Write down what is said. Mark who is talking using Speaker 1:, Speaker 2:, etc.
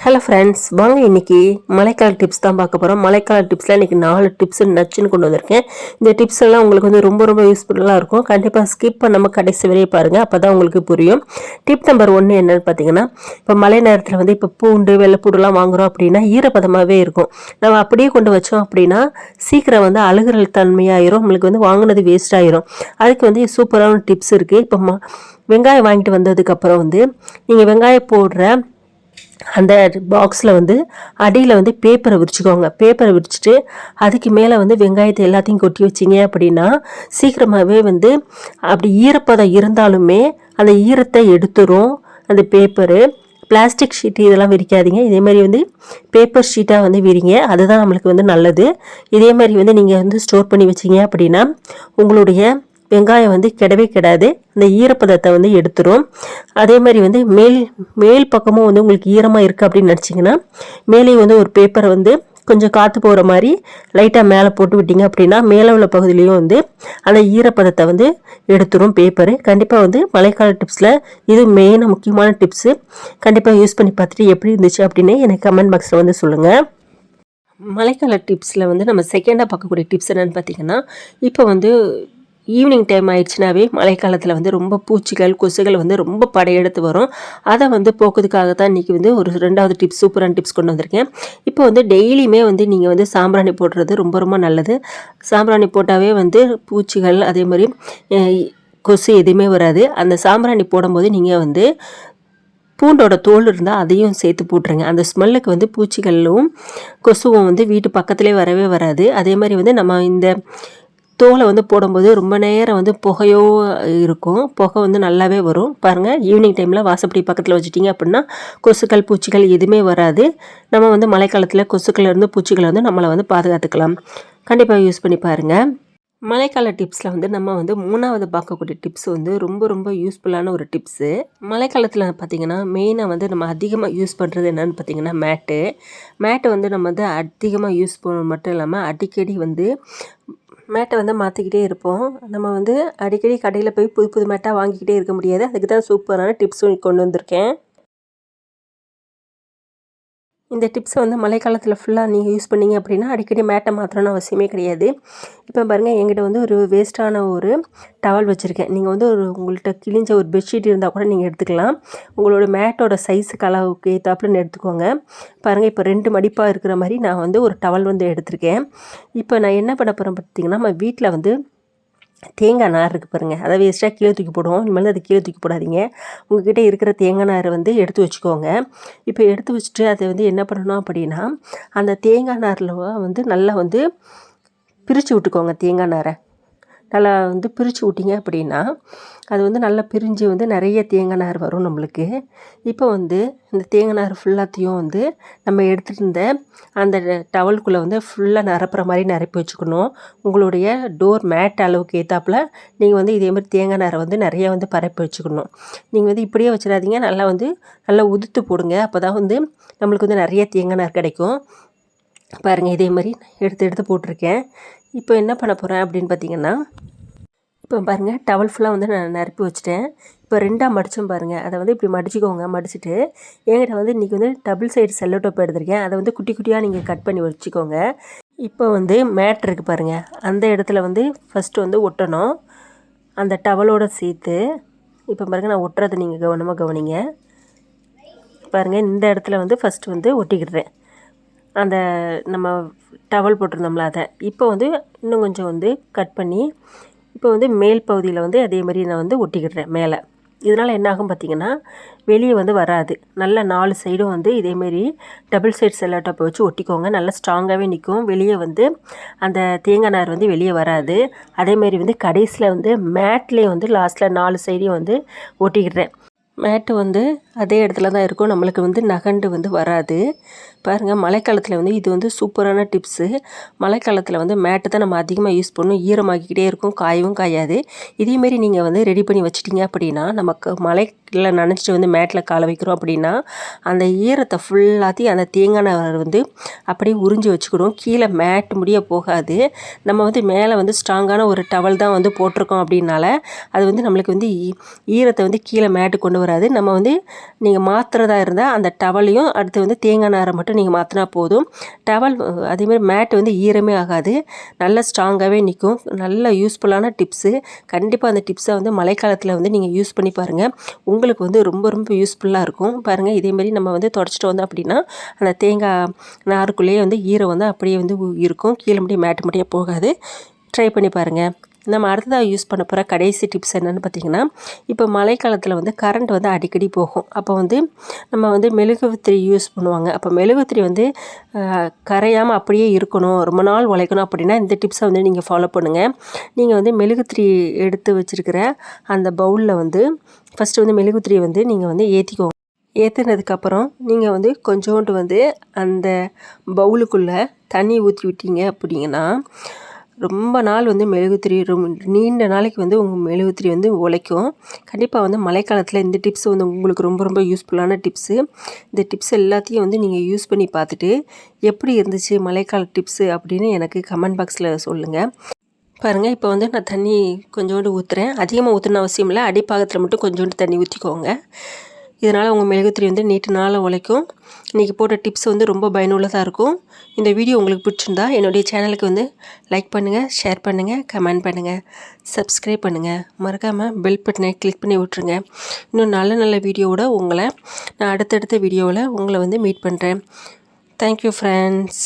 Speaker 1: Hello friends, வாங்க இன்றைக்கி மழைக்கால டிப்ஸ் தான் பார்க்க போகிறோம். மழைக்கால டிப்ஸில் இன்றைக்கி 4 டிப்ஸ் நச்சுன்னு கொண்டு வந்திருக்கேன். இந்த டிப்ஸ் எல்லாம் உங்களுக்கு வந்து ரொம்ப யூஸ்ஃபுல்லாக இருக்கும். கண்டிப்பாக ஸ்கிப் பண்ணாமல் கடைசி வரையே பாருங்கள், அப்போ தான் உங்களுக்கு புரியும். டிப் நம்பர் 1 என்னென்னு பார்த்தீங்கன்னா, இப்போ மழை நேரத்தில் வந்து இப்போ பூண்டு வெள்ளைப்பூண்டுலாம் வாங்குகிறோம் அப்படின்னா ஈரப்பதமாகவே இருக்கும். நம்ம அப்படியே கொண்டு வச்சோம் அப்படின்னா சீக்கிரம் வந்து அழுகுறல் தன்மையாயிரும், நம்மளுக்கு வந்து வாங்கினது வேஸ்ட் ஆயிரும். அதுக்கு வந்து சூப்பரான டிப்ஸ் இருக்குது. இப்போ வெங்காயம் வாங்கிட்டு வந்ததுக்கப்புறம் வந்து நீங்கள் வெங்காயம் போடுற அந்த பாக்ஸில் வந்து அடியில் வந்து பேப்பரை விரிச்சுக்கோங்க. பேப்பரை விரிச்சிட்டு அதுக்கு மேலே வந்து வெங்காயத்தை எல்லாத்தையும் கொட்டி வச்சிங்க அப்படின்னா சீக்கிரமாகவே வந்து அப்படி ஈரப்பதம் இருந்தாலுமே அந்த ஈரத்தை எடுத்துரும் அந்த பேப்பரு. பிளாஸ்டிக் ஷீட்டு இதெல்லாம் விரிக்காதீங்க, இதே மாதிரி வந்து பேப்பர் ஷீட்டாக வந்து விரிங்க, அதுதான் நம்மளுக்கு வந்து நல்லது. இதே மாதிரி வந்து நீங்கள் வந்து ஸ்டோர் பண்ணி வச்சிங்க அப்படின்னா உங்களுடைய வெங்காயம் வந்து கெடவே கெடாது, இந்த ஈரப்பதத்தை வந்து எடுத்துரும். அதே மாதிரி வந்து மேல் பக்கமும் வந்து உங்களுக்கு ஈரமாக இருக்குது அப்படின்னு நினச்சிங்கன்னா மேலே வந்து ஒரு பேப்பரை வந்து கொஞ்சம் காற்று போகிற மாதிரி லைட்டாக மேலே போட்டு விட்டீங்க அப்படின்னா மேலே உள்ள பகுதியிலையும் வந்து அந்த ஈரப்பதத்தை வந்து எடுத்துரும் பேப்பரு. கண்டிப்பாக வந்து மழைக்கால டிப்ஸில் இது மெயினாக முக்கியமான டிப்ஸு. கண்டிப்பாக யூஸ் பண்ணி பார்த்துட்டு எப்படி இருந்துச்சு அப்படின்னு எனக்கு கமெண்ட் பாக்ஸில் வந்து சொல்லுங்கள். மழைக்கால டிப்ஸில் வந்து நம்ம செகண்டாக பார்க்கக்கூடிய டிப்ஸ் என்னென்னு பார்த்தீங்கன்னா, இப்போ வந்து ஈவினிங் டைம் ஆயிடுச்சுனாவே மழைக்காலத்தில் வந்து ரொம்ப பூச்சிகள் கொசுகள் வந்து ரொம்ப படையெடுத்து வரும். அதை வந்து போக்குறதுக்காக தான் இன்றைக்கி வந்து ஒரு 2வது டிப்ஸ், சூப்பரான டிப்ஸ் கொண்டு வந்திருக்கேன். இப்போ வந்து டெய்லியுமே வந்து நீங்கள் வந்து சாம்பிராணி போடுறது ரொம்ப நல்லது. சாம்பிராணி போட்டாவே வந்து பூச்சிகள் அதே மாதிரி கொசு எதுவுமே வராது. அந்த சாம்பிராணி போடும்போது நீங்கள் வந்து பூண்டோட தோல் இருந்தால் அதையும் சேர்த்து போட்டுருங்க. அந்த ஸ்மெல்லுக்கு வந்து பூச்சிகளும் கொசுவும் வந்து வீட்டு பக்கத்துலேயே வரவே வராது. அதே மாதிரி வந்து நம்ம இந்த தோலை வந்து போடும்போது ரொம்ப நேரம் வந்து புகையோ இருக்கும், புகை வந்து நல்லாவே வரும். பாருங்கள், ஈவினிங் டைமில் வாசப்படி பக்கத்தில் வச்சுட்டிங்க அப்படின்னா கொசுக்கள் பூச்சிகள் எதுவுமே வராது. நம்ம வந்து மழைக்காலத்தில் கொசுக்கள்லேருந்து பூச்சிகளை வந்து நம்மளை வந்து பாதுகாத்துக்கலாம். கண்டிப்பாக யூஸ் பண்ணி பாருங்கள். மழைக்கால டிப்ஸில் வந்து நம்ம வந்து 3வது பார்க்கக்கூடிய டிப்ஸ் வந்து ரொம்ப யூஸ்ஃபுல்லான ஒரு டிப்ஸு. மழைக்காலத்தில் பார்த்திங்கன்னா மெயினாக வந்து நம்ம அதிகமாக யூஸ் பண்ணுறது என்னென்னு பார்த்திங்கன்னா மேட்டு வந்து நம்ம வந்து அதிகமாக யூஸ் பண்ண மட்டும் இல்லாமல் அடிக்கடி வந்து மேட்டை வந்து மாற்றிக்கிட்டே இருப்போம். நம்ம வந்து அடிக்கடி கடையில் போய் புது மேட்டாக வாங்கிக்கிட்டே இருக்க முடியாது. அதுக்கு தான் சூப்பரான டிப்ஸும் கொண்டு வந்திருக்கேன். இந்த டிப்ஸை வந்து மழைக்காலத்தில் ஃபுல்லாக நீங்கள் யூஸ் பண்ணிங்க அப்படின்னா அடிக்கடி மேட்டை மாற்றணும்னு அவசியமே கிடையாது. இப்போ பாருங்கள், என்கிட்ட வந்து ஒரு வேஸ்ட்டான ஒரு டவல் வச்சுருக்கேன். நீங்கள் வந்து உங்கள்கிட்ட கிழிஞ்ச ஒரு பெட்ஷீட் இருந்தால் கூட நீங்கள் எடுத்துக்கலாம். உங்களோட மேட்டோட சைஸுக்கு அளவுக்கு ஏற்றாப்புலன்னு எடுத்துக்கோங்க. பாருங்கள், இப்போ 2 மடிப்பாக இருக்கிற மாதிரி நான் வந்து ஒரு டவல் வந்து எடுத்திருக்கேன். இப்போ நான் என்ன பண்ண போகிறேன் பார்த்திங்கன்னா, நம்ம வீட்டில் வந்து தேங்காய் நார் இருக்குது பாருங்கள், அதை வேஸ்ட்டாக கீழே தூக்கி போடுவோம். இனிமேல் அதை கீழே தூக்கி போடாதீங்க. உங்கள்கிட்ட இருக்கிற தேங்காய் நாரை வந்து எடுத்து வச்சுக்கோங்க. இப்போ எடுத்து வச்சுட்டு அதை வந்து என்ன பண்ணணும் அப்படின்னா, அந்த தேங்காய் நாரில் வந்து நல்லா வந்து பிரித்து விட்டுக்கோங்க. தேங்காய் நாரை நல்லா வந்து பிரித்து விட்டிங்க அப்படின்னா அது வந்து நல்லா பிரிஞ்சு வந்து நிறைய தேங்காய் நார் வரும் நம்மளுக்கு. இப்போ வந்து இந்த தேங்காய் நார் ஃபுல்லாத்தையும் வந்து நம்ம எடுத்துகிட்டு இருந்த அந்த டவலுக்குள்ளே வந்து ஃபுல்லாக நிரப்புற மாதிரி நிரப்பி வச்சுக்கணும். உங்களுடைய டோர் மேட் அளவுக்கு ஏற்றாப்புல நீங்கள் வந்து இதேமாதிரி தேங்காய் நாரை வந்து நிறைய வந்து பரப்பி வச்சுக்கணும். நீங்கள் வந்து இப்படியே வச்சிடாதீங்க, நல்லா உதுத்து போடுங்க. அப்போ தான் வந்து நம்மளுக்கு வந்து நிறைய தேங்காய் நார் கிடைக்கும். பாருங்கள், இதே மாதிரி எடுத்து போட்டிருக்கேன். இப்போ என்ன பண்ண போகிறேன் அப்படின்னு பார்த்தீங்கன்னா, இப்போ பாருங்கள், டவல் ஃபுல்லாக வந்து நான் நிரப்பி வச்சுட்டேன். இப்போ 2ஆக மடித்தோம் பாருங்கள், அதை வந்து இப்படி மடிச்சிக்கோங்க. மடிச்சுட்டு என்கிட்ட வந்து இன்றைக்கி வந்து டபுள் சைடு செல்லோ டோப் எடுத்திருக்கேன். அதை வந்து குட்டியாக நீங்கள் கட் பண்ணி வச்சுக்கோங்க. இப்போ வந்து மேட் இருக்குது பாருங்கள், அந்த இடத்துல வந்து ஃபஸ்ட்டு வந்து ஒட்டணும் அந்த டவலோடு சேர்த்து. இப்போ பாருங்கள், நான் ஒட்டுறதை நீங்கள் கவனமாக கவனிங்க. பாருங்கள், இந்த இடத்துல வந்து ஃபஸ்ட்டு வந்து ஒட்டிக்கிடுறேன் அந்த நம்ம டவல் போட்டிருந்தோம்ல அதை. இப்போ வந்து இன்னும் கொஞ்சம் வந்து கட் பண்ணி இப்போ வந்து மேல் பகுதியில் வந்து அதே மாதிரி நான் வந்து ஒட்டிக்கிடுறேன் மேலே. இதனால் என்ன ஆகும் பார்த்திங்கன்னா, வெளியே வந்து வராது. நல்லா 4 சைடும் வந்து இதேமாரி டபுள் சைட் செல்லோ டப்பை வச்சு ஒட்டிக்கோங்க. நல்லா ஸ்ட்ராங்காகவே நிற்கும். வெளியே வந்து அந்த தேங்காய் நார் வந்து வெளியே வராது. அதேமாரி வந்து கடைசியில் வந்து மேட்லேயே வந்து லாஸ்ட்டில் 4 சைடையும் வந்து ஒட்டிக்கிடுறேன். மேட்டு வந்து அதே இடத்துல தான் இருக்கும், நம்மளுக்கு வந்து நகண்டு வந்து வராது. பாருங்கள், மழைக்காலத்தில் வந்து இது வந்து சூப்பரான டிப்ஸு. மழைக்காலத்தில் வந்து மேட்டு தான் நம்ம அதிகமாக யூஸ் பண்ணணும். ஈரமாக்கிக்கிட்டே இருக்கும், காயவும் காயாது. இதேமாரி நீங்கள் வந்து ரெடி பண்ணி வச்சிட்டிங்க அப்படின்னா நமக்கு மழையில் நனைச்சிட்டு வந்து மேட்டில் காலை வைக்கிறோம் அப்படின்னா அந்த ஈரத்தை ஃபுல்லாத்தையும் அந்த தேங்காய் நார் வந்து அப்படியே உறிஞ்சி வச்சுக்கிடும். கீழே மேட்டு முடிய போகாது. நம்ம வந்து மேலே வந்து ஸ்ட்ராங்கான ஒரு டவல் தான் வந்து போட்டிருக்கோம் அப்படின்னால அது வந்து நம்மளுக்கு வந்து ஈரத்தை வந்து கீழே மேட்டு கொண்டு வராது. நம்ம வந்து நீங்கள் மாற்றுறதா இருந்தால் அந்த டவலையும் அடுத்து வந்து தேங்காய் நாரை மட்டும் நீங்கள் மாற்றினா போதும். டவல் அதேமாதிரி மேட் வந்து ஈரமே ஆகாது, நல்லா ஸ்ட்ராங்காகவே நிற்கும். நல்ல யூஸ்ஃபுல்லான டிப்ஸு. கண்டிப்பாக அந்த டிப்ஸை வந்து மழைக்காலத்தில் வந்து நீங்கள் யூஸ் பண்ணி பாருங்கள். உங்களுக்கு வந்து ரொம்ப ரொம்ப யூஸ்ஃபுல்லாக இருக்கும். பாருங்கள், இதேமாரி நம்ம வந்து தொடச்சிட்டு வந்தோம் அப்படின்னா அந்த தேங்காய் நாருக்குள்ளேயே வந்து ஈரம் வந்து அப்படியே வந்து இருக்கும், கீழே முடிய மேட்டு முடிய போகாது. ட்ரை பண்ணி பாருங்கள். நம்ம அடுத்ததாக யூஸ் பண்ண போகிற கடைசி டிப்ஸ் என்னென்னு பார்த்திங்கன்னா, இப்போ மழைக்காலத்தில் வந்து கரண்ட் வந்து அடிக்கடி போகும். அப்போ வந்து நம்ம வந்து மெழுகுவர்த்தி யூஸ் பண்ணுவாங்க. அப்போ மெழுகுவர்த்தி வந்து கரையாமல் அப்படியே இருக்கணும், ரொம்ப நாள் உழைக்கணும் அப்படின்னா இந்த டிப்ஸை வந்து நீங்கள் ஃபாலோ பண்ணுங்கள். நீங்கள் வந்து மெழுகுவர்த்தி எடுத்து வச்சுருக்கிற அந்த பவுலில் வந்து ஃபஸ்ட்டு வந்து மெழுகுவர்த்தியை வந்து நீங்கள் வந்து ஏற்றிக்கோங்க. ஏற்றுனதுக்கப்புறம் நீங்கள் வந்து கொஞ்சோண்டு வந்து அந்த பவுலுக்குள்ளே தண்ணி ஊற்றி விட்டீங்க அப்படிங்கன்னா ரொம்ப நாள் வந்து மெழுகுத்திரி நீண்ட நாளைக்கு வந்து உங்கள் மெழுகுத்திரி வந்து உழைக்கும். கண்டிப்பாக வந்து மழைக்காலத்தில் இந்த டிப்ஸ் வந்து உங்களுக்கு ரொம்ப ரொம்ப யூஸ்ஃபுல்லான டிப்ஸு. இந்த டிப்ஸ் எல்லாத்தையும் வந்து நீங்கள் யூஸ் பண்ணி பார்த்துட்டு எப்படி இருந்துச்சு மழைக்கால டிப்ஸு அப்படின்னு எனக்கு கமெண்ட் பாக்ஸில் சொல்லுங்கள். பாருங்கள், இப்போ வந்து நான் தண்ணி கொஞ்சோண்டு ஊற்றுறேன். அதிகமாக ஊற்றணும் அவசியம் இல்லை, அடிப்பாகத்தில் மட்டும் கொஞ்சோண்டு தண்ணி ஊற்றிக்கோங்க. இதனால் உங்கள் மெழுகுத்திரி வந்து நீண்ட நாள் உழைக்கும். இன்றைக்கி போட்ட டிப்ஸ் வந்து ரொம்ப பயனுள்ளதாக இருக்கும். இந்த வீடியோ உங்களுக்கு பிடிச்சிருந்தா என்னுடைய சேனலுக்கு வந்து லைக் பண்ணுங்கள், ஷேர் பண்ணுங்கள், கமெண்ட் பண்ணுங்கள், சப்ஸ்கிரைப் பண்ணுங்கள். மறக்காமல் பெல் பட்டனை கிளிக் பண்ணி விட்ருங்க. இன்னும் நல்ல நல்ல வீடியோவோட உங்களை நான் அடுத்தடுத்த வீடியோவில் உங்களை வந்து மீட் பண்ணுறேன். Thank you friends.